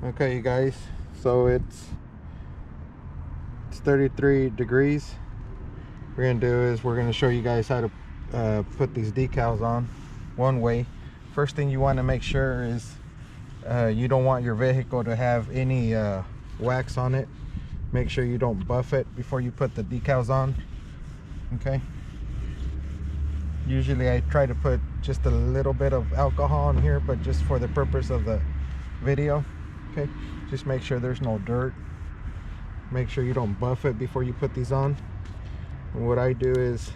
Okay, you guys, so it's 33 degrees. What we're gonna do is we're gonna show you guys how to put these decals on one way. First thing you want to make sure is you don't want your vehicle to have any wax on it. Make sure you don't buff it before you put the decals on. Okay, usually I try to put just a little bit of alcohol in here, but just for the purpose of the video. Okay, just make sure there's no dirt. Make sure you don't buff it before you put these on. And what I do is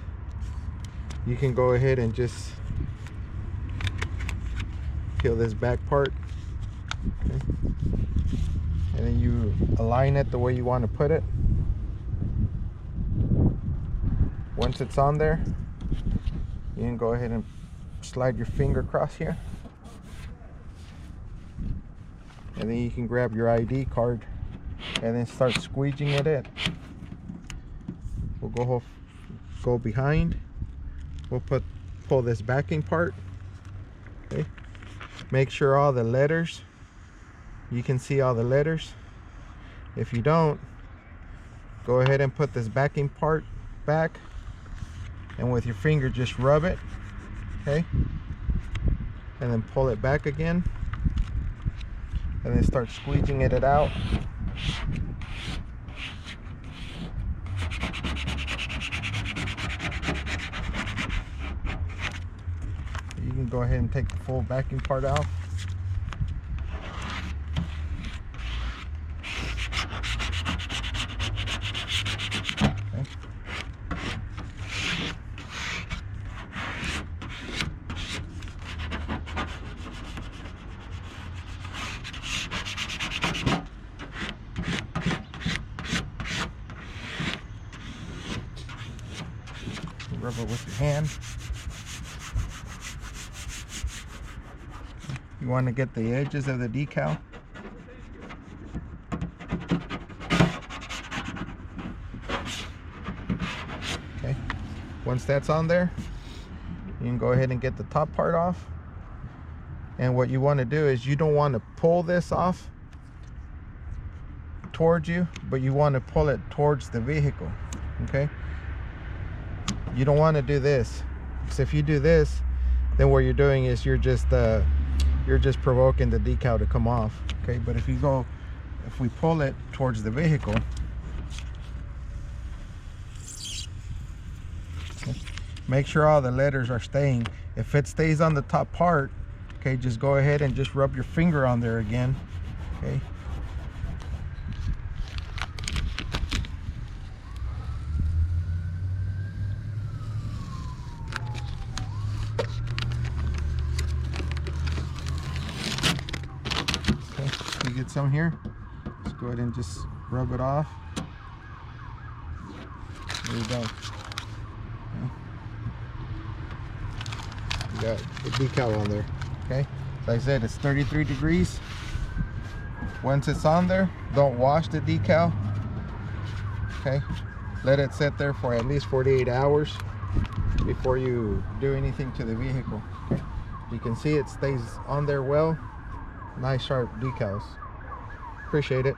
you can go ahead and just peel this back part, okay, and then you align it the way you want to put it. Once it's on there, you can go ahead and slide your finger across here, and then you can grab your ID card and then start squeegeeing it in. We'll go behind. We'll pull this backing part. Okay, make sure all the letters, you can see all the letters. If you don't, go ahead and put this backing part back, and with your finger just rub it, okay, and then pull it back again, and then start squeezing it out. You can go ahead and take the full backing part out. Okay. Rub it with your hand. You want to get the edges of the decal. Okay, once that's on there, you can go ahead and get the top part off. And what you want to do is you don't want to pull this off towards you, but you want to pull it towards the vehicle. Okay, you don't want to do this, because if you do this, then what you're doing is you're just provoking the decal to come off. Okay, but if we pull it towards the vehicle, okay, make sure all the letters are staying. If it stays on the top part, okay, just go ahead and just rub your finger on there again. Okay, you get some here, just go ahead and just rub it off. There you go. Okay. You got the decal on there. Okay, like I said, it's 33 degrees. Once it's on there, don't wash the decal. Okay, let it sit there for at least 48 hours before you do anything to the vehicle. Okay, you can see it stays on there well. Nice sharp decals. Appreciate it.